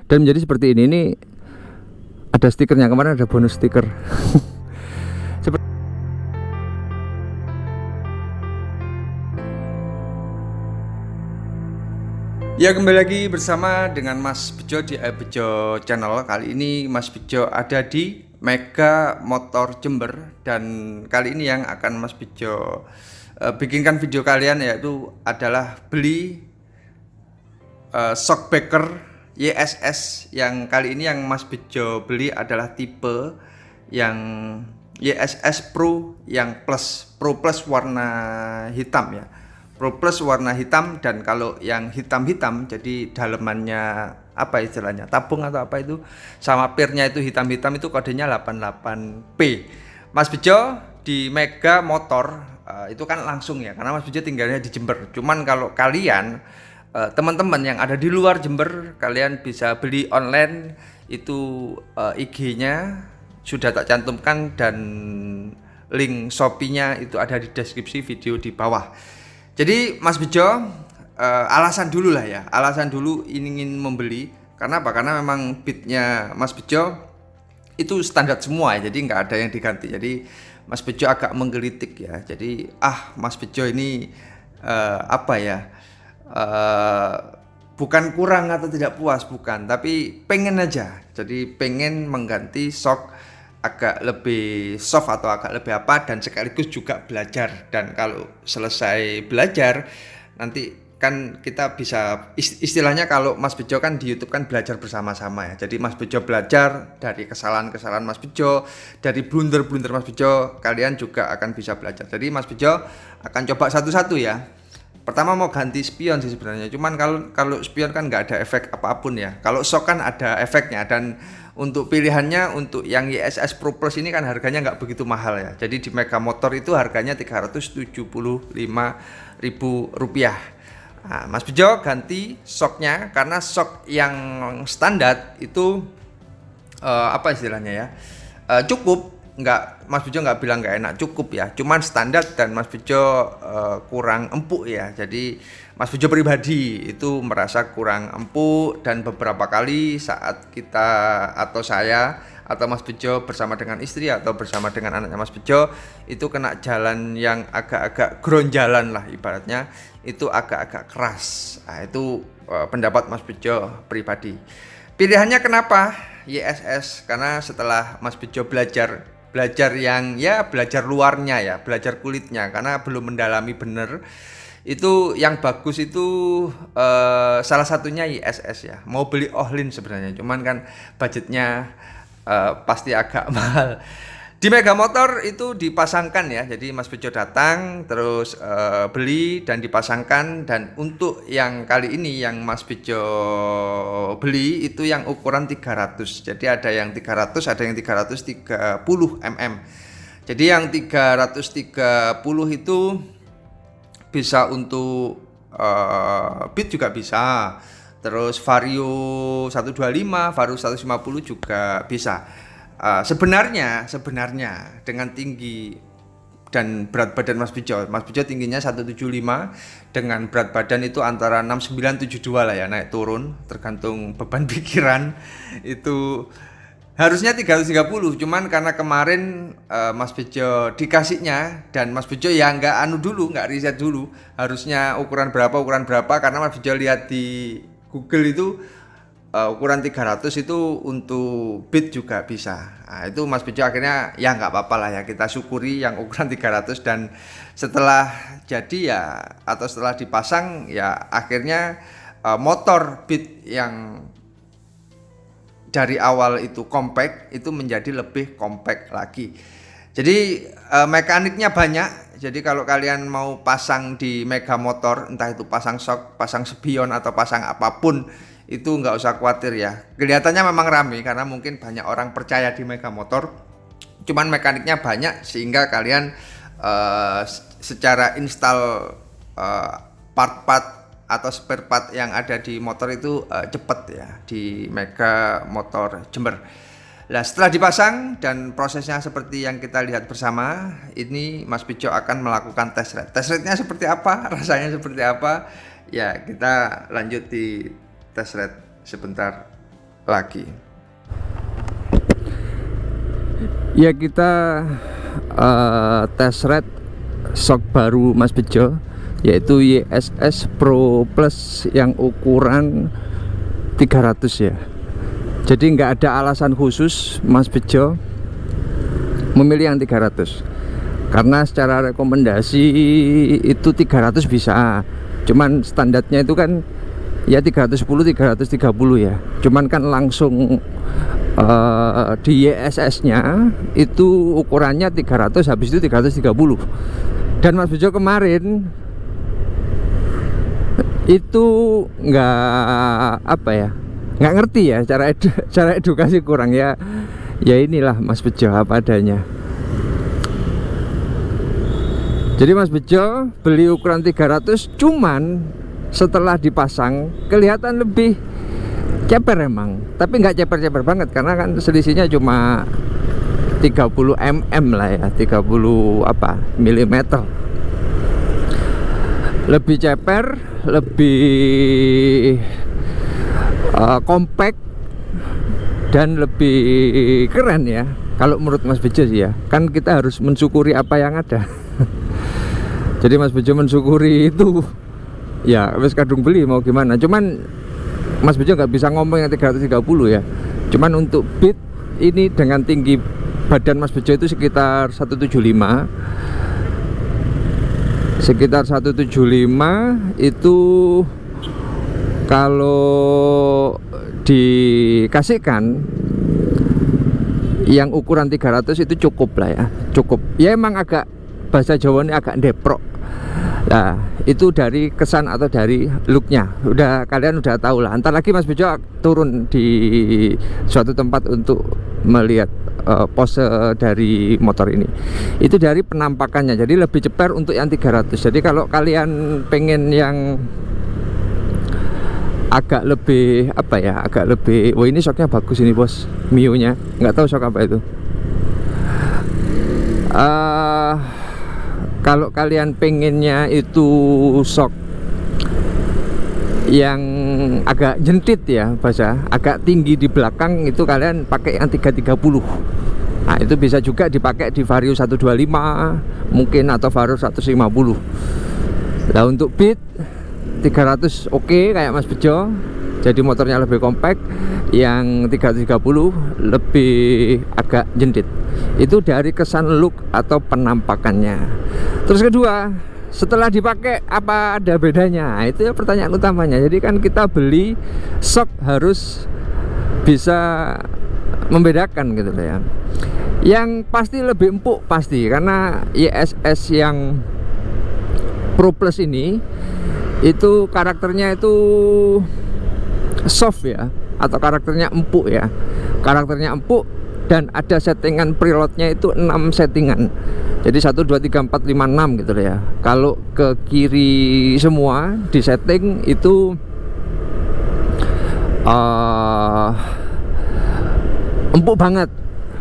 dan menjadi seperti ini ada stikernya, kemarin ada bonus stiker. Ya, kembali lagi bersama dengan Mas Bejo di Bejo Channel. Kali ini Mas Bejo ada di Mega Motor Jember, dan kali ini yang akan Mas Bejo bikinkan video kalian yaitu adalah beli shockbreaker YSS. Yang kali ini yang Mas Bejo beli adalah tipe yang YSS Pro yang Pro Plus warna hitam ya. Pro Plus warna hitam, dan kalau yang hitam-hitam jadi dalemannya apa istilahnya, tabung atau apa itu, sama pirnya itu hitam-hitam, itu kodenya 88P. Mas Bejo di Mega Motor itu kan langsung ya, karena Mas Bejo tinggalnya di Jember. Cuman kalau kalian teman-teman yang ada di luar Jember, kalian bisa beli online, itu IG-nya sudah tak cantumkan dan link Shopee-nya itu ada di deskripsi video di bawah. Jadi Mas Bejo alasan dulu lah ya, alasan dulu ingin membeli karena apa? Karena memang bitnya Mas Bejo itu standar semua ya, jadi nggak ada yang diganti. Jadi Mas Bejo agak menggelitik ya. Jadi Mas Bejo ini apa ya? Bukan kurang atau tidak puas, bukan, tapi pengen aja. Jadi pengen mengganti shock agak lebih soft atau agak lebih apa, dan sekaligus juga belajar. Dan kalau selesai belajar nanti kan kita bisa istilahnya, kalau Mas Bejo kan di YouTube kan belajar bersama-sama ya. Jadi Mas Bejo belajar dari kesalahan-kesalahan Mas Bejo, dari blunder-blunder Mas Bejo, kalian juga akan bisa belajar. Jadi Mas Bejo akan coba satu-satu ya. Pertama mau ganti spion sih sebenarnya, cuman kalau spion kan nggak ada efek apapun ya. Kalau shock kan ada efeknya, dan untuk pilihannya untuk yang YSS Pro Plus ini kan harganya nggak begitu mahal ya. Jadi di Mega Motor itu harganya Rp375.000. Nah, Mas Bejo ganti shocknya karena shock yang standar itu apa istilahnya ya, cukup. Nggak, Mas Bejo nggak bilang nggak enak, cukup ya, cuman standar, dan Mas Bejo kurang empuk ya. Jadi Mas Bejo pribadi itu merasa kurang empuk, dan beberapa kali saat kita atau saya atau Mas Bejo bersama dengan istri atau bersama dengan anaknya Mas Bejo itu kena jalan yang agak-agak gronjalan lah ibaratnya, itu agak-agak keras. Nah, itu pendapat Mas Bejo pribadi. Pilihannya kenapa YSS? Karena setelah Mas Bejo belajar yang ya, belajar luarnya ya, belajar kulitnya, karena belum mendalami bener itu yang bagus itu salah satunya YSS ya. Mau beli Ohlin sebenarnya, cuman kan budgetnya pasti agak mahal. Di Mega Motor itu dipasangkan ya, jadi Mas Bejo datang terus beli dan dipasangkan. Dan untuk yang kali ini yang Mas Bejo beli itu yang ukuran 300. Jadi ada yang 300, ada yang 330 mm. Jadi yang 330 itu bisa untuk beat juga bisa, terus Vario 125, Vario 150 juga bisa. Sebenarnya dengan tinggi dan berat badan Mas Bejo tingginya 175, dengan berat badan itu antara 6972 lah ya, naik turun tergantung beban pikiran. Itu harusnya 330, cuman karena kemarin Mas Bejo dikasihnya, dan Mas Bejo ya nggak riset dulu harusnya ukuran berapa, karena Mas Bejo lihat di Google itu ukuran 300 itu untuk beat juga bisa. Nah, itu Mas Bejo akhirnya ya nggak apa-apa lah ya, kita syukuri yang ukuran 300. Dan setelah jadi ya, atau setelah dipasang ya, akhirnya motor beat yang dari awal itu compact itu menjadi lebih compact lagi. Jadi mekaniknya banyak. Jadi kalau kalian mau pasang di Mega Motor, entah itu pasang shock, pasang spion, atau pasang apapun, itu nggak usah khawatir ya. Kelihatannya memang rame karena mungkin banyak orang percaya di Mega Motor, cuman mekaniknya banyak sehingga kalian secara install part-part atau spare part yang ada di motor itu cepet ya di Mega Motor Jember. Nah, setelah dipasang dan prosesnya seperti yang kita lihat bersama, ini Mas Bejo akan melakukan test ride. Test ride-nya seperti apa, rasanya seperti apa, ya kita lanjut di test ride sebentar lagi. Ya, kita test ride shock baru Mas Bejo, yaitu YSS Pro Plus yang ukuran 300 ya. Jadi nggak ada alasan khusus Mas Bejo memilih yang 300, karena secara rekomendasi itu 300 bisa, cuman standarnya itu kan ya 310 330 ya. Cuman kan langsung di YSS nya itu ukurannya 300, habis itu 330. Dan Mas Bejo kemarin itu nggak ngerti ya, cara edukasi kurang ya. Ya inilah Mas Bejo apa adanya. Jadi Mas Bejo beli ukuran 300, cuman setelah dipasang kelihatan lebih ceper emang, tapi nggak ceper-ceper banget, karena kan selisihnya cuma 30 mm lah ya, 30 milimeter. Lebih ceper, lebih compact, dan lebih keren ya kalau menurut Mas Bejo sih ya. Kan kita harus mensyukuri apa yang ada. Jadi Mas Bejo mensyukuri itu ya, wes kadung beli mau gimana. Cuman Mas Bejo nggak bisa ngomong yang 330 ya. Cuman untuk beat ini dengan tinggi badan Mas Bejo itu sekitar 175. Sekitar 175 itu kalau dikasihkan yang ukuran 300 itu cukup lah ya, cukup. Ya emang agak, bahasa Jawanya agak deprok. Nah, itu dari kesan atau dari looknya kalian udah tahu lah. Entar lagi Mas Bejo turun di suatu tempat untuk melihat pose dari motor ini. Itu dari penampakannya, jadi lebih ceper untuk yang 300. Jadi kalau kalian pengen yang agak lebih wah ini shocknya bagus ini bos, Mio nya, nggak tahu shock apa itu. Kalau kalian pengennya itu shock yang agak jentit ya, agak tinggi di belakang, itu kalian pakai yang 330. Nah itu bisa juga dipakai di Vario 125 mungkin, atau Vario 150. Nah untuk beat 300 oke kayak Mas Bejo, jadi motornya lebih compact. Yang 330 lebih agak jentit. Itu dari kesan look atau penampakannya. Terus kedua, setelah dipakai apa ada bedanya? Nah, itu ya pertanyaan utamanya. Jadi kan kita beli shock harus bisa membedakan gitu loh ya. Yang pasti lebih empuk pasti, karena YSS yang Pro Plus ini itu karakternya itu soft ya, atau karakternya empuk ya. Karakternya empuk, dan ada settingan preloadnya itu 6 settingan. Jadi 1, 2, 3, 4, 5, 6 gitu ya. Kalau ke kiri semua di setting itu empuk banget,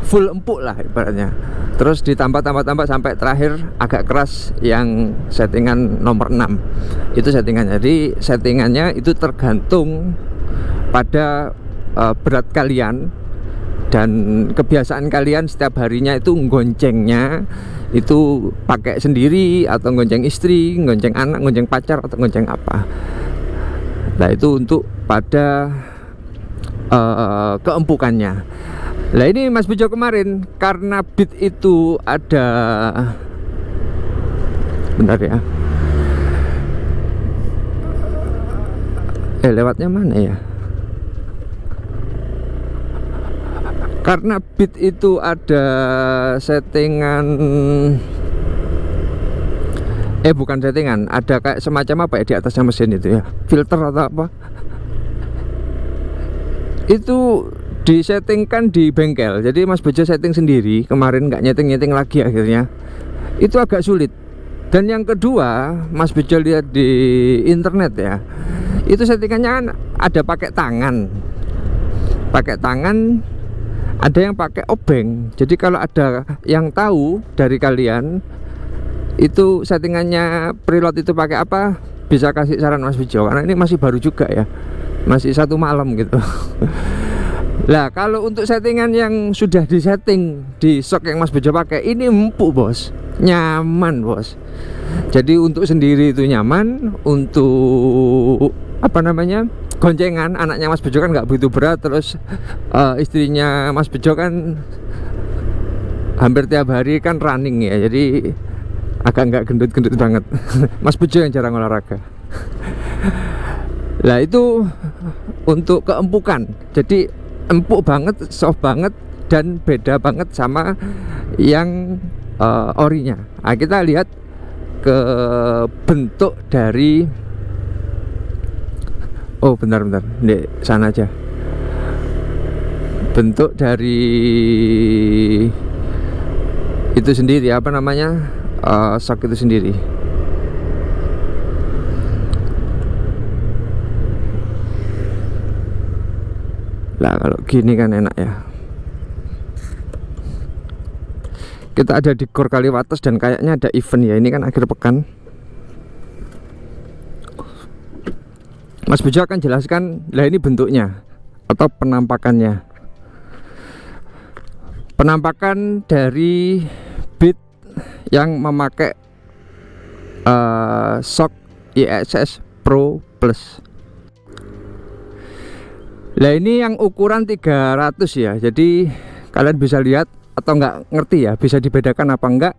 full empuk lah ibaratnya. Terus ditambah sampai terakhir agak keras yang settingan nomor 6. Itu settingannya. Jadi settingannya itu tergantung pada berat kalian dan kebiasaan kalian setiap harinya itu goncengnya itu pakai sendiri, atau gonceng istri, gonceng anak, gonceng pacar, atau gonceng apa. Nah itu untuk pada keempukannya. Nah ini Mas Bejo kemarin karena beat itu ada, bentar ya, lewatnya mana ya? Karena beat itu ada settingan, bukan settingan, ada kayak semacam apa ya di atasnya mesin itu ya, filter atau apa, itu disettingkan di bengkel. Jadi Mas Bejo setting sendiri kemarin, nggak nyeting lagi akhirnya. Itu agak sulit. Dan yang kedua, Mas Bejo lihat di internet ya, itu settingannya kan ada pakai tangan, ada yang pakai obeng. Jadi kalau ada yang tahu dari kalian itu settingannya preload itu pakai apa, bisa kasih saran Mas Bejo, karena ini masih baru juga ya, masih 1 malam gitu. Lah kalau untuk settingan yang sudah disetting di sok yang Mas Bejo pakai, ini empuk bos, nyaman bos. Jadi untuk sendiri itu nyaman, untuk apa namanya, goncengan anaknya Mas Bejo kan nggak begitu berat. Terus istrinya Mas Bejo kan hampir tiap hari kan running ya, jadi agak nggak gendut-gendut banget. Mas Bejo yang jarang olahraga. Lah itu untuk keempukan, jadi empuk banget, soft banget, dan beda banget sama yang orinya. Nah, kita lihat ke bentuk dari, oh bentar, di sana aja. Bentuk dari itu sendiri, apa namanya, sok itu sendiri. Lah kalau gini kan enak ya. Kita ada di Gor Kaliwates dan kayaknya ada event ya. Ini kan akhir pekan. Mas Bejo akan jelaskan. Lah ini bentuknya atau penampakannya. Penampakan dari Beat yang memakai sok ISS Pro Plus. Lah ini yang ukuran 300 ya. Jadi kalian bisa lihat atau nggak ngerti ya, bisa dibedakan apa enggak,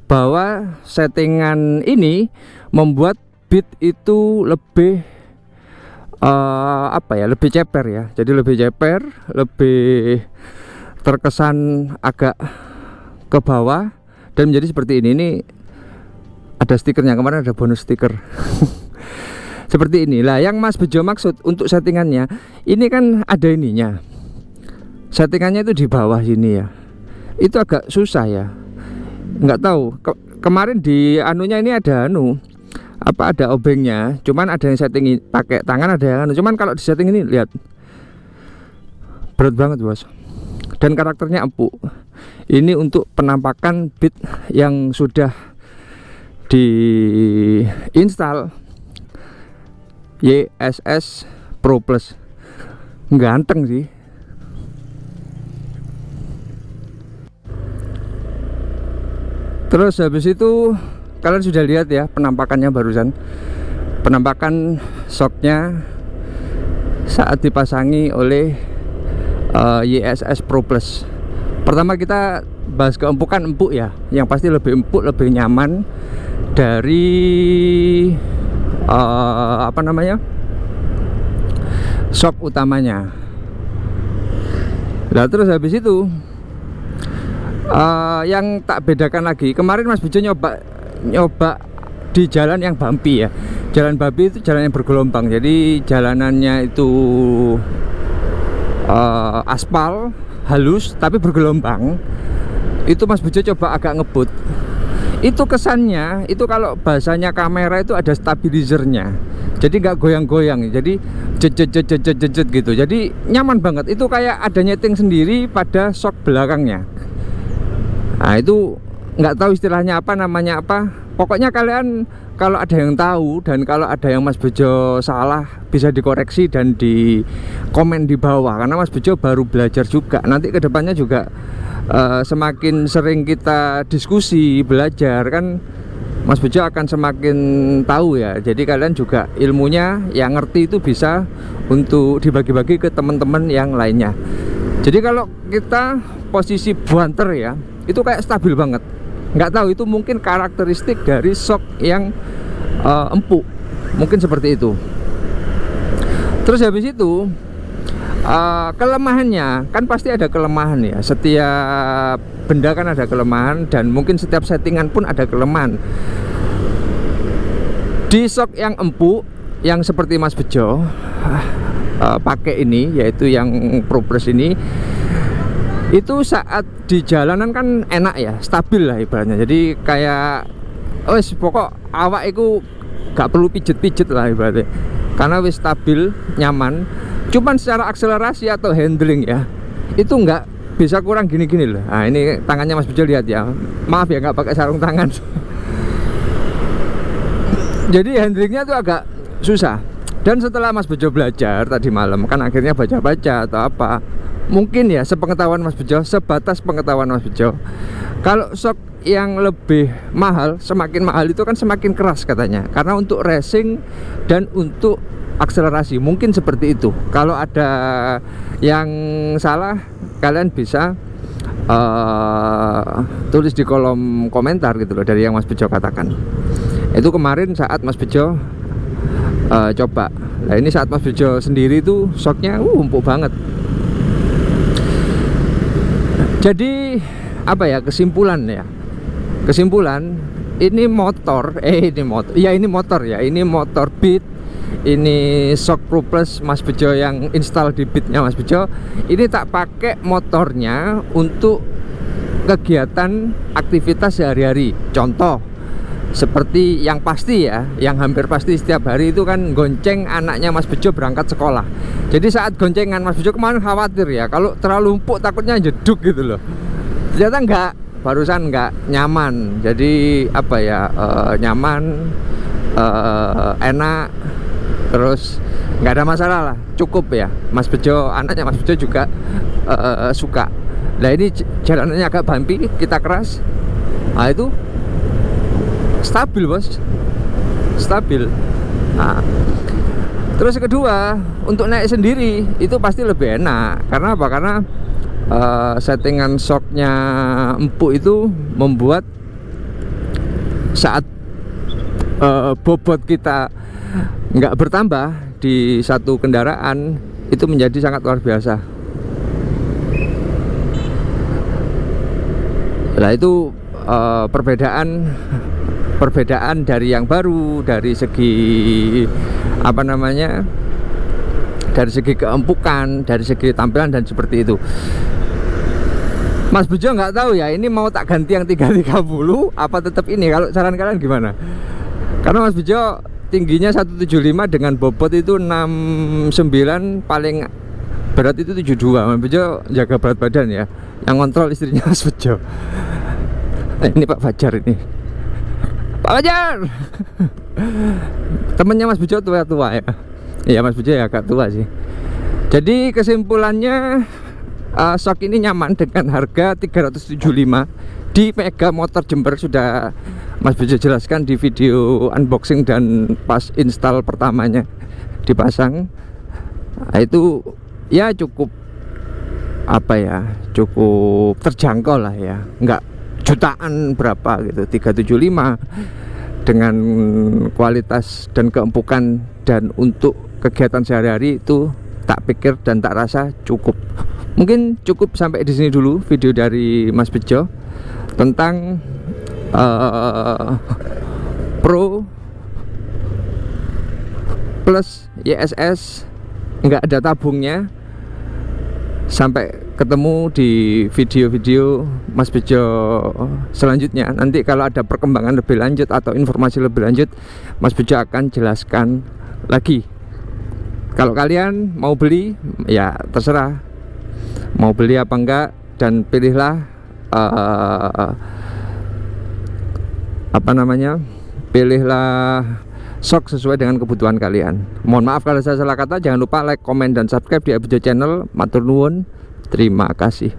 bahwa settingan ini membuat Beat itu lebih apa ya, lebih ceper ya. Jadi lebih ceper, lebih terkesan agak ke bawah dan menjadi seperti ini. Ini ada stikernya, kemarin ada bonus stiker. Seperti inilah yang Mas Bejo maksud untuk settingannya. Ini kan ada ininya, settingannya itu di bawah sini ya. Itu agak susah ya, nggak tahu. Kemarin di anunya ini ada ada obengnya, cuman ada yang setting pakai tangan, ada yang cuman kalau di setting ini lihat berat banget bos, dan karakternya empuk. Ini untuk penampakan Beat yang sudah diinstal ISS Pro Plus. Ganteng sih. Terus habis itu kalian sudah lihat ya penampakannya barusan. Penampakan shocknya saat dipasangi oleh ISS Pro Plus. Pertama kita bahas keempukan. Empuk ya, yang pasti lebih empuk, lebih nyaman dari apa namanya, shock utamanya. Nah terus habis itu yang tak bedakan lagi, kemarin Mas Bejo nyoba di jalan yang bumpy ya. Jalan bumpy itu jalan yang bergelombang, jadi jalanannya itu aspal halus tapi bergelombang. Itu Mas Bejo coba agak ngebut. Itu kesannya, itu kalau bahasanya kamera itu ada stabilizernya, jadi nggak goyang-goyang, jadi jejet gitu, jadi nyaman banget. Itu kayak ada nyeting sendiri pada shock belakangnya. Nah itu nggak tahu istilahnya apa, namanya apa. Pokoknya kalian kalau ada yang tahu dan kalau ada yang Mas Bejo salah, bisa dikoreksi dan di komen di bawah, karena Mas Bejo baru belajar juga. Nanti kedepannya juga semakin sering kita diskusi, belajar kan, Mas Bejo akan semakin tahu ya. Jadi kalian juga ilmunya yang ngerti itu bisa untuk dibagi-bagi ke teman-teman yang lainnya. Jadi kalau kita posisi buanter ya, itu kayak stabil banget. Nggak tahu, itu mungkin karakteristik dari shock yang empuk, mungkin seperti itu. Terus habis itu kelemahannya kan pasti ada kelemahan ya. Setiap benda kan ada kelemahan, dan mungkin setiap settingan pun ada kelemahan. Di shock yang empuk, yang seperti Mas Bejo pakai ini, yaitu yang Pro Plus ini, itu saat di jalanan kan enak ya, stabil lah ibaratnya. Jadi kayak wes pokok awak itu gak perlu pijet-pijet lah ibaratnya, karena wes stabil, nyaman. Cuman secara akselerasi atau handling ya, itu nggak bisa kurang gini-gini loh. Nah ini tangannya Mas Bejo, lihat ya, maaf ya nggak pakai sarung tangan. Jadi handlingnya tuh agak susah. Dan setelah Mas Bejo belajar tadi malam, kan akhirnya baca-baca atau apa, mungkin ya sepengetahuan Mas Bejo, sebatas pengetahuan Mas Bejo, kalau shock yang lebih mahal, semakin mahal itu kan semakin keras katanya, karena untuk racing dan untuk akselerasi, mungkin seperti itu. Kalau ada yang salah, kalian bisa tulis di kolom komentar gitu loh, dari yang Mas Bejo katakan. Itu kemarin saat Mas Bejo coba. Nah ini saat Mas Bejo sendiri tuh shocknya empuk banget. Jadi apa ya, kesimpulan ini motor ini motor Beat, ini shock Pro Plus Mas Bejo yang install di Beatnya Mas Bejo. Ini tak pakai motornya untuk kegiatan aktivitas sehari-hari. Contoh seperti yang pasti ya, yang hampir pasti setiap hari itu kan gonceng anaknya Mas Bejo berangkat sekolah. Jadi saat goncengan Mas Bejo kemarin khawatir ya, kalau terlalu empuk takutnya jeduk gitu loh. Ternyata enggak, barusan enggak, nyaman. Jadi apa ya, nyaman, enak, terus nggak ada masalah lah, cukup ya. Mas Bejo, anaknya Mas Bejo juga suka. Nah ini jalanannya agak bumpy, kita keras, nah itu stabil bos, stabil. Nah, terus kedua, untuk naik sendiri itu pasti lebih enak. Karena apa? Karena settingan shocknya empuk itu membuat saat bobot kita nggak bertambah di satu kendaraan itu menjadi sangat luar biasa. Nah itu perbedaan dari yang baru, dari segi apa namanya, dari segi keempukan, dari segi tampilan dan seperti itu. Mas Bejo nggak tahu ya, ini mau tak ganti yang 330 apa tetap ini. Kalau saran kalian gimana? Karena Mas Bejo tingginya 175 dengan bobot itu 69, paling berat itu 72. Mas Bejo jaga berat badan ya. Yang kontrol istrinya Mas Bejo. Ini Pak Fajar ini. Pak Fajar. Temennya Mas Bejo tua-tua ya. Iya Mas Bejo ya agak tua sih. Jadi kesimpulannya, shock ini nyaman dengan harga 375 di Mega Motor Jember. Sudah Mas Bejo jelaskan di video unboxing dan pas install pertamanya dipasang. Nah, itu ya cukup apa ya, cukup terjangkau lah ya, nggak jutaan berapa gitu, 375 dengan kualitas dan keempukan, dan untuk kegiatan sehari-hari itu tak pikir dan tak rasa cukup. Mungkin cukup sampai di sini dulu video dari Mas Bejo tentang Pro Plus YSS nggak ada tabungnya. Sampai ketemu di video-video Mas Bejo selanjutnya. Nanti kalau ada perkembangan lebih lanjut atau informasi lebih lanjut, Mas Bejo akan jelaskan lagi. Kalau kalian mau beli ya terserah mau beli apa enggak, dan pilihlah apa namanya, pilihlah shock sesuai dengan kebutuhan kalian. Mohon maaf kalau saya salah kata. Jangan lupa like, komen, dan subscribe di Bejo Channel. Matur nuwun, terima kasih.